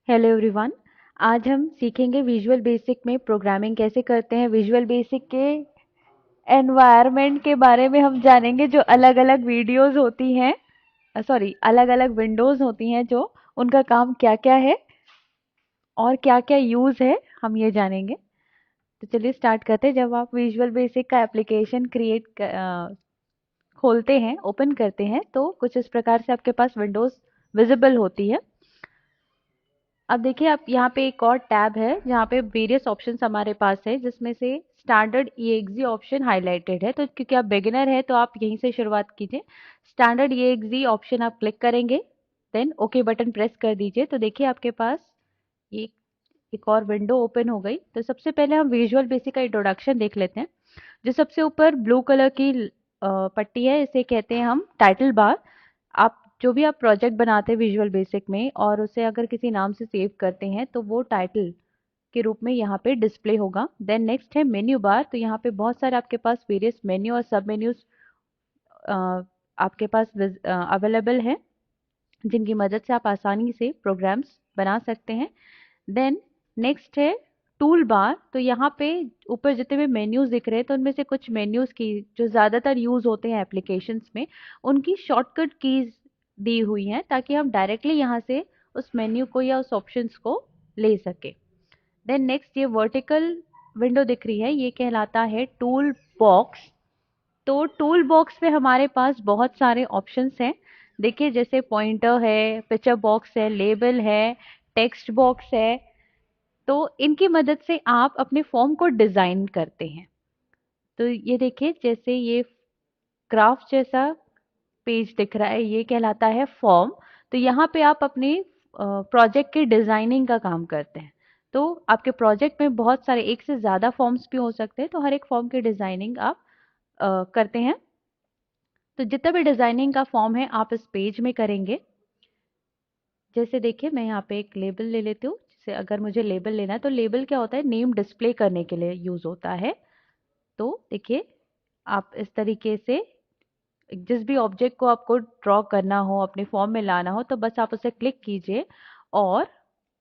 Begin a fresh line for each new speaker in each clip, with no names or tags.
Hello everyone. आज हम सीखेंगे विजुअल बेसिक में प्रोग्रामिंग कैसे करते हैं। विजुअल बेसिक के एनवायरनमेंट के बारे में हम जानेंगे, जो अलग अलग वीडियोस होती हैं, सॉरी अलग अलग विंडोज होती हैं, जो उनका काम क्या क्या है और क्या क्या यूज़ है, हम ये जानेंगे। तो चलिए स्टार्ट करते हैं। जब आप विजुअल बेसिक का एप्लीकेशन खोलते हैं, ओपन करते हैं, तो कुछ इस प्रकार से आपके पास विंडोज विजिबल होती है। अब देखिए, आप यहाँ पे एक और टैब है जहाँ पे वेरियस ऑप्शंस हमारे पास है, जिसमें से स्टैंडर्ड ईएक्सई ऑप्शन हाईलाइटेड है। तो क्योंकि आप बिगिनर है तो आप यहीं से शुरुआत कीजिए। स्टैंडर्ड ईएक्सई ऑप्शन आप क्लिक करेंगे, देन ओके बटन प्रेस कर दीजिए। तो देखिए आपके पास एक एक और विंडो ओपन हो गई। तो सबसे पहले हम विजुअल बेसिक का इंट्रोडक्शन देख लेते हैं। जो सबसे ऊपर ब्लू कलर की पट्टी है, इसे कहते हैं हम टाइटल बार। आप जो भी आप प्रोजेक्ट बनाते हैं विजुअल बेसिक में और उसे अगर किसी नाम से सेव करते हैं तो वो टाइटल के रूप में यहाँ पे डिस्प्ले होगा। देन नेक्स्ट है मेन्यू बार। तो यहाँ पे बहुत सारे आपके पास वेरियस मेन्यू और सब मेन्यूज आपके पास अवेलेबल है, जिनकी मदद से आप आसानी से प्रोग्राम्स बना सकते हैं। देन नेक्स्ट है टूल बार। तो यहाँ पे ऊपर जितने भी मेन्यूज दिख रहे हैं, तो उनमें से कुछ मेन्यूज की जो ज़्यादातर यूज होते हैं एप्लीकेशंस में, उनकी शॉर्टकट कीज दी हुई हैं, ताकि हम डायरेक्टली यहाँ से उस मेन्यू को या उस ऑप्शंस को ले सके। देन नेक्स्ट ये वर्टिकल विंडो दिख रही है, ये कहलाता है टूल बॉक्स। तो टूल बॉक्स में हमारे पास बहुत सारे ऑप्शंस हैं। देखिए, जैसे पॉइंटर है, पिक्चर बॉक्स है, लेबल है, टेक्स्ट बॉक्स है। तो इनकी मदद से आप अपने फॉर्म को डिजाइन करते हैं। तो ये देखिए, जैसे ये ग्राफ जैसा पेज दिख रहा है, ये कहलाता है फॉर्म। तो यहाँ पे आप अपने प्रोजेक्ट की डिजाइनिंग का काम करते हैं। तो आपके प्रोजेक्ट में बहुत सारे, एक से ज्यादा फॉर्म्स भी हो सकते हैं, तो हर एक फॉर्म की डिजाइनिंग आप करते हैं। तो जितना भी डिजाइनिंग का फॉर्म है आप इस पेज में करेंगे। जैसे देखिए, मैं यहाँ पे एक लेबल ले लेती हूँ। जैसे अगर मुझे लेबल लेना है, तो लेबल क्या होता है, नेम डिस्प्ले करने के लिए यूज होता है। तो देखिए, आप इस तरीके से जिस भी ऑब्जेक्ट को आपको ड्रॉ करना हो, अपने फॉर्म में लाना हो, तो बस आप उसे क्लिक कीजिए और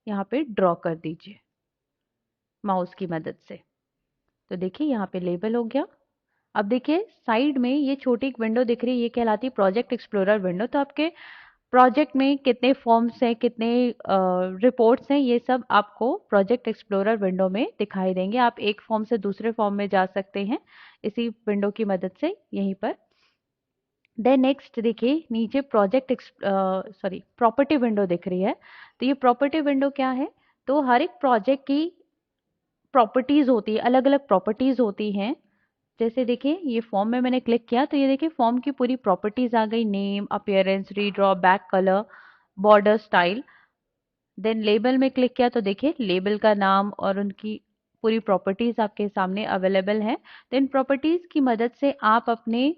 यहाँ पे ड्रॉ कर दीजिए माउस की मदद से। तो देखिए, यहाँ पे लेबल हो गया। अब देखिए, साइड में ये छोटी एक विंडो दिख रही है, ये कहलाती है प्रोजेक्ट एक्सप्लोरर विंडो। तो आपके प्रोजेक्ट में कितने फॉर्म्स हैं, कितने रिपोर्ट्स हैं, ये सब आपको प्रोजेक्ट एक्सप्लोरर विंडो में दिखाई देंगे। आप एक फॉर्म से दूसरे फॉर्म में जा सकते हैं इसी विंडो की मदद से, यहीं पर। देन नेक्स्ट देखिए, नीचे प्रॉपर्टी विंडो दिख रही है। तो ये प्रॉपर्टी विंडो क्या है, तो हर एक प्रोजेक्ट की प्रॉपर्टीज होती है, अलग अलग प्रॉपर्टीज होती हैं। जैसे देखिए, ये फॉर्म में मैंने क्लिक किया, तो ये देखिए फॉर्म की पूरी प्रॉपर्टीज आ गई, name, appearance, redraw, back colour, border style. Then label में क्लिक किया, तो देखिए लेबल का नाम और उनकी पूरी प्रॉपर्टीज आपके सामने अवेलेबल है। तो इन प्रॉपर्टीज की मदद से आप अपने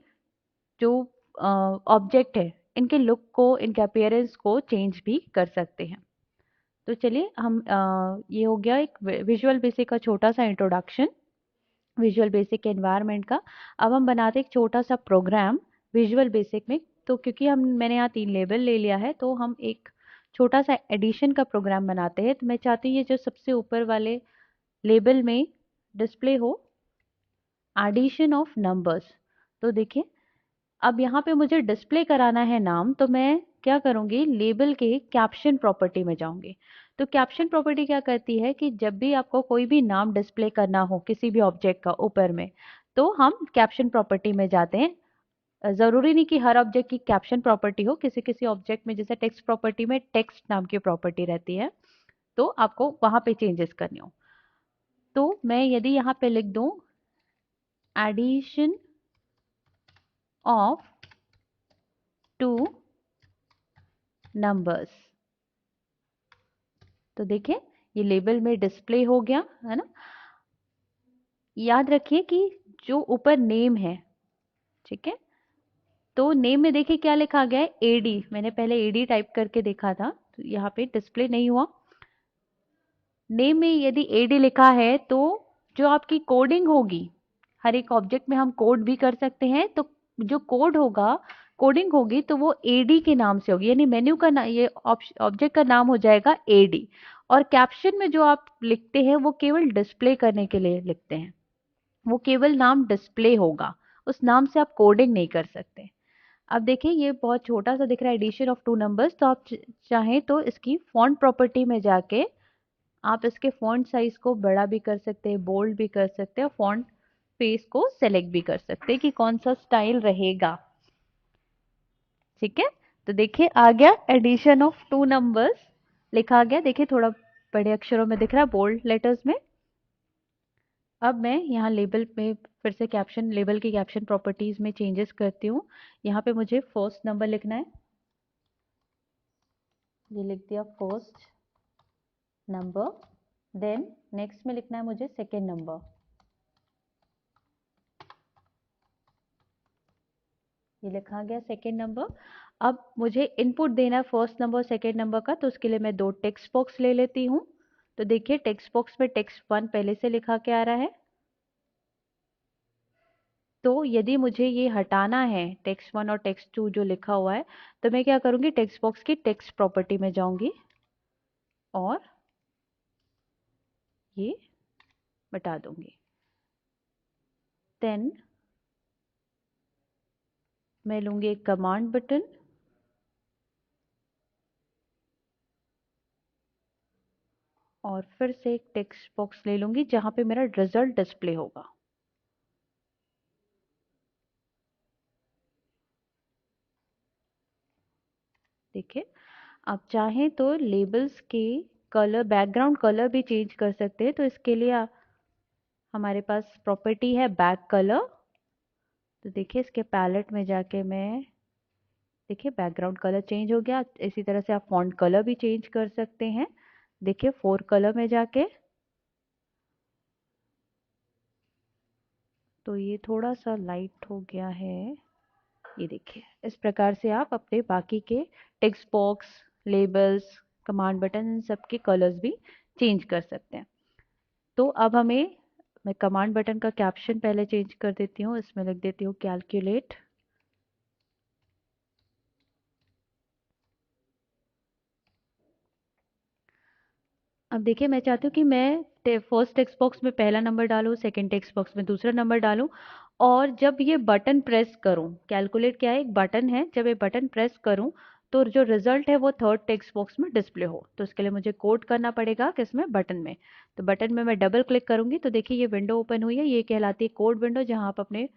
जो ऑब्जेक्ट है, इनके लुक को, इनके अपीयरेंस को चेंज भी कर सकते हैं। तो चलिए, हम ये हो गया एक विजुअल बेसिक का छोटा सा इंट्रोडक्शन, विजुअल बेसिक के एनवायरनमेंट का। अब हम बनाते हैं एक छोटा सा प्रोग्राम विजुअल बेसिक में। तो क्योंकि मैंने यहाँ 3 लेबल ले लिया है, तो हम एक छोटा सा एडिशन का प्रोग्राम बनाते हैं। तो मैं चाहती हूँ ये जो सबसे ऊपर वाले लेबल में डिस्प्ले हो, एडिशन ऑफ नंबर्स। तो देखिए, अब यहाँ पे मुझे डिस्प्ले कराना है नाम, तो मैं क्या करूँगी, लेबल के कैप्शन प्रॉपर्टी में जाऊँगी। तो कैप्शन प्रॉपर्टी क्या करती है कि जब भी आपको कोई भी नाम डिस्प्ले करना हो किसी भी ऑब्जेक्ट का ऊपर में, तो हम कैप्शन प्रॉपर्टी में जाते हैं। ज़रूरी नहीं कि हर ऑब्जेक्ट की कैप्शन प्रॉपर्टी हो, किसी किसी ऑब्जेक्ट में, जैसे टेक्स्ट प्रॉपर्टी में टेक्स्ट नाम की प्रॉपर्टी रहती है, तो आपको वहाँ पे चेंजेस करने हो। तो मैं यदि यहाँ पे लिख दूँ एडिशन ऑफ 2 नंबर्स, तो देखिए ये लेबल में डिस्प्ले हो गया है ना। याद रखिए कि जो ऊपर नेम है, ठीक है, तो नेम में देखिए क्या लिखा गया है, एडी। मैंने पहले एडी टाइप करके देखा था, तो यहाँ पे डिस्प्ले नहीं हुआ। नेम में यदि एडी लिखा है, तो जो आपकी कोडिंग होगी, हर एक ऑब्जेक्ट में हम कोड भी कर सकते हैं, तो जो कोड होगा, कोडिंग होगी, तो वो एडी के नाम से होगी। यानी मेन्यू का ये ऑब्जेक्ट का नाम हो जाएगा एडी। और कैप्शन में जो आप लिखते हैं वो केवल डिस्प्ले करने के लिए लिखते हैं, वो केवल नाम डिस्प्ले होगा, उस नाम से आप कोडिंग नहीं कर सकते। अब देखिए ये बहुत छोटा सा दिख रहा है, एडिशन ऑफ टू नंबर्स, तो आप चाहें तो इसकी फॉन्ट प्रॉपर्टी में जाके आप इसके फॉन्ट साइज को बड़ा भी कर सकते हैं, बोल्ड भी कर सकते हैं, और फॉन्ट फेस को सेलेक्ट भी कर सकते हैं कि कौन सा स्टाइल रहेगा। ठीक है, तो देखिए आ गया एडिशन ऑफ टू नंबर्स, लिखा गया, देखिए थोड़ा बड़े अक्षरों में दिख रहा है, बोल्ड लेटर्स में। अब मैं यहाँ लेबल में फिर से कैप्शन, लेबल की कैप्शन प्रॉपर्टीज में चेंजेस करती हूँ। यहाँ पे मुझे फर्स्ट नंबर लिखना है, ये लिख दिया फर्स्ट नंबर। देन नेक्स्ट में लिखना है मुझे सेकेंड नंबर, ये लिखा गया सेकेंड नंबर। अब मुझे इनपुट देना है फर्स्ट नंबर सेकेंड नंबर का, तो उसके लिए मैं दो टेक्स्ट बॉक्स ले लेती हूँ। तो देखिए टेक्स्ट बॉक्स में टेक्स्ट 1 पहले से लिखा के आ रहा है, तो यदि मुझे ये हटाना है टेक्स्ट 1 और टेक्स्ट 2 जो लिखा हुआ है, तो मैं क्या करूंगी, टेक्स्ट बॉक्स की टेक्स्ट प्रॉपर्टी में जाऊंगी और ये बता दूंगी। देन मैं लूंगी एक कमांड बटन और फिर से एक टेक्स्ट बॉक्स ले लूंगी जहां पे मेरा रिजल्ट डिस्प्ले होगा। देखिए आप चाहें तो लेबल्स के कलर, बैकग्राउंड कलर भी चेंज कर सकते हैं। तो इसके लिए हमारे पास प्रॉपर्टी है बैक कलर। तो देखिए इसके पैलेट में जाके मैं, देखिए बैकग्राउंड कलर चेंज हो गया। इसी तरह से आप फॉन्ट कलर भी चेंज कर सकते हैं। देखिए 4 कलर में जाके, तो ये थोड़ा सा लाइट हो गया है, ये देखिए इस प्रकार से आप अपने बाकी के text box, labels, command button, इन सब के कलर्स भी चेंज कर सकते हैं। तो अब हमें, मैं कमांड बटन का कैप्शन पहले चेंज कर देती हूँ, इसमें लिख देती हूँ कैलकुलेट। अब देखिए मैं चाहती हूँ कि मैं फर्स्ट टेक्स्ट बॉक्स में पहला नंबर डालूँ, सेकंड टेक्स्ट बॉक्स में दूसरा नंबर डालूँ, और जब ये बटन प्रेस करूँ, कैलकुलेट क्या है, एक बटन है, जब ये बटन प्रेस करूँ तो जो रिजल्ट है वो थर्ड टेक्स्ट बॉक्स में डिस्प्ले हो। तो इसके लिए मुझे कोड करना पड़ेगा किसमें, बटन में। तो बटन में मैं डबल क्लिक करूंगी तो देखिए ये विंडो ओपन हुई है, ये कहलाती है कोड विंडो, जहां आप अपने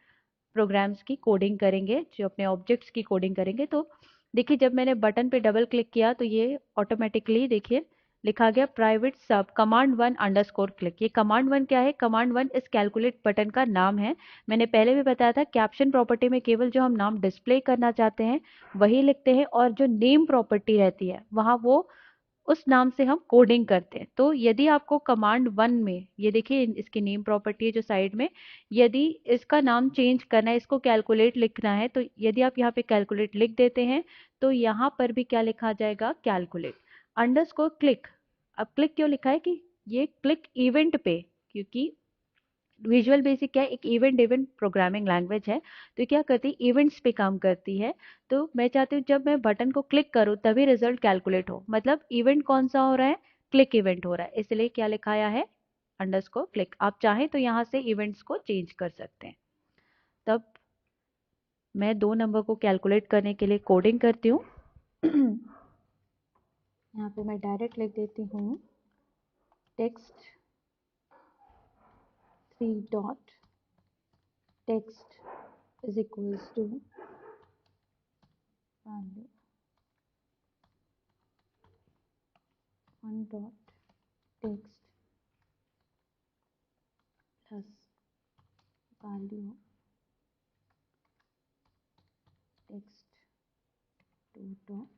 प्रोग्राम्स की कोडिंग करेंगे, जो अपने ऑब्जेक्ट्स की कोडिंग करेंगे। तो देखिए जब मैंने बटन पे डबल क्लिक किया तो ये ऑटोमेटिकली देखिए लिखा गया प्राइवेट सब कमांड 1 अंडरस्कोर क्लिक। ये कमांड 1 क्या है, कमांड 1 इस कैलकुलेट बटन का नाम है। मैंने पहले भी बताया था कैप्शन प्रॉपर्टी में केवल जो हम नाम डिस्प्ले करना चाहते हैं वही लिखते हैं, और जो नेम प्रॉपर्टी रहती है वहां वो उस नाम से हम कोडिंग करते हैं। तो यदि आपको कमांड 1 में, ये देखिए इसकी नेम प्रॉपर्टी है जो साइड में, यदि इसका नाम चेंज करना है, इसको कैलकुलेट लिखना है, तो यदि आप यहाँ पे कैलकुलेट लिख देते हैं तो यहाँ पर भी क्या लिखा जाएगा, कैलकुलेट अंडरस्कोर क्लिक। अब क्लिक क्यों लिखा है, कि ये क्लिक इवेंट पे, क्योंकि विजुअल बेसिक क्या है, एक इवेंट ड्रिवन प्रोग्रामिंग लैंग्वेज है, तो ये क्या करती है, इवेंट्स पे काम करती है। तो मैं चाहती हूँ जब मैं बटन को क्लिक करूँ तभी रिजल्ट कैलकुलेट हो, मतलब इवेंट कौन सा हो रहा है, क्लिक इवेंट हो रहा है, इसलिए क्या लिखाया है, अंडरस्कोर क्लिक। आप चाहें तो यहाँ से इवेंट्स को चेंज कर सकते हैं। तब मैं दो नंबर को कैलकुलेट करने के लिए कोडिंग करती हूँ। यहाँ पे मैं डायरेक्ट लिख देती हूँ text 3 dot text is equals to value 1 dot text plus value text 2 dot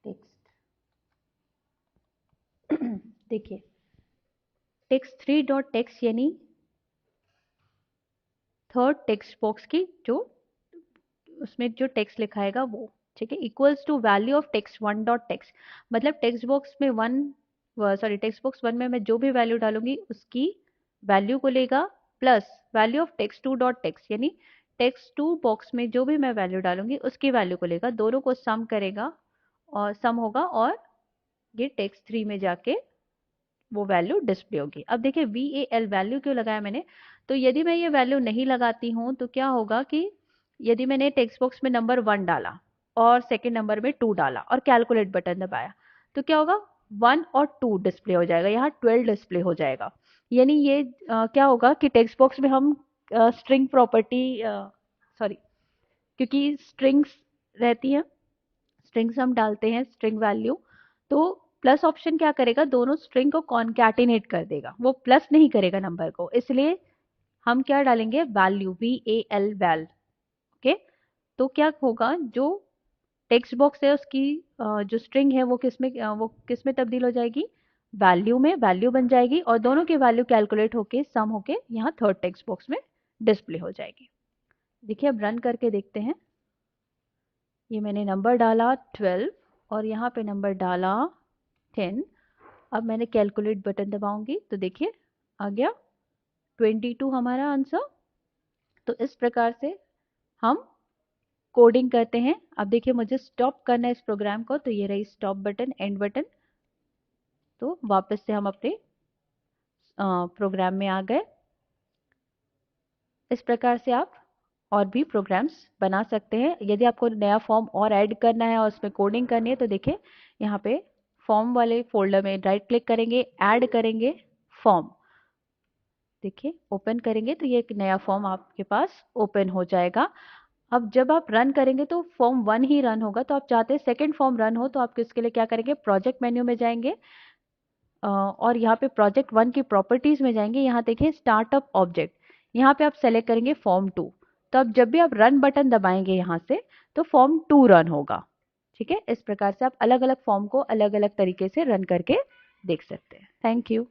text। देखिए टेक्स्ट 3 डॉट टेक्स्ट यानी थर्ड टेक्स्ट बॉक्स की जो उसमें जो टेक्स्ट लिखाएगा वो, ठीक है, equals to value of text 1 dot text, मतलब टेक्स्ट बॉक्स में टेक्स्ट बॉक्स 1 में मैं जो भी वैल्यू डालूंगी उसकी वैल्यू को लेगा, plus value of text 2 dot text यानी टेक्स्ट 2 बॉक्स में जो भी मैं वैल्यू डालूंगी उसकी वैल्यू को लेगा, दोनों को सम करेगा और सम होगा और ये टेक्स्ट 3 में जाके वो वैल्यू डिस्प्ले होगी। अब देखिए VAL वैल्यू क्यों लगाया मैंने, तो यदि मैं ये वैल्यू नहीं लगाती हूँ तो क्या होगा कि यदि मैंने टेक्स्ट बॉक्स में नंबर 1 डाला और सेकंड नंबर में 2 डाला और कैलकुलेट बटन दबाया तो क्या होगा, 1 और 2 डिस्प्ले हो जाएगा, यहाँ 12 डिस्प्ले हो जाएगा। यानी ये क्या होगा कि टेक्स्ट बॉक्स में हम स्ट्रिंग प्रॉपर्टी सॉरी क्योंकि स्ट्रिंग्स रहती है, स्ट्रिंग्स हम डालते हैं स्ट्रिंग वैल्यू, तो प्लस ऑप्शन क्या करेगा, दोनों स्ट्रिंग को कॉन्कैटिनेट कर देगा, वो प्लस नहीं करेगा नंबर को, इसलिए हम क्या डालेंगे वैल्यू VAL वैल। ओके, तो क्या होगा, जो टेक्स्ट बॉक्स है उसकी जो स्ट्रिंग है वो किस में तब्दील हो जाएगी, वैल्यू में, वैल्यू बन जाएगी और दोनों की वैल्यू कैलकुलेट होके सम होके यहाँ थर्ड टेक्स्ट बॉक्स में डिस्प्ले हो जाएगी। देखिए अब रन करके देखते हैं। ये मैंने नंबर डाला 12 और यहाँ पे नंबर डाला 10। अब मैंने कैलकुलेट बटन दबाऊंगी तो देखिए आ गया 22 हमारा आंसर। तो इस प्रकार से हम कोडिंग करते हैं। अब देखिए मुझे स्टॉप करना है इस प्रोग्राम को, तो ये रही स्टॉप बटन, एंड बटन। तो वापस से हम अपने प्रोग्राम में आ गए। इस प्रकार से आप और भी प्रोग्राम्स बना सकते हैं। यदि आपको नया फॉर्म और ऐड करना है और उसमें कोडिंग करनी है तो देखिए यहाँ पे फॉर्म वाले फोल्डर में राइट क्लिक करेंगे, ऐड करेंगे फॉर्म, देखिए ओपन करेंगे तो ये एक नया फॉर्म आपके पास ओपन हो जाएगा। अब जब आप रन करेंगे तो फॉर्म 1 ही रन होगा, तो आप चाहते हैं सेकंड फॉर्म रन हो तो आप इसके लिए क्या करेंगे, प्रोजेक्ट मेन्यू में जाएंगे और यहाँ पे प्रोजेक्ट 1 की प्रॉपर्टीज में जाएंगे। यहाँ देखिए स्टार्टअप ऑब्जेक्ट, यहाँ पे आप सेलेक्ट करेंगे फॉर्म 2। तो अब जब भी आप रन बटन दबाएंगे यहाँ से तो फॉर्म 2 रन होगा। ठीक है, इस प्रकार से आप अलग अलग फॉर्म को अलग अलग तरीके से रन करके देख सकते हैं। Thank you.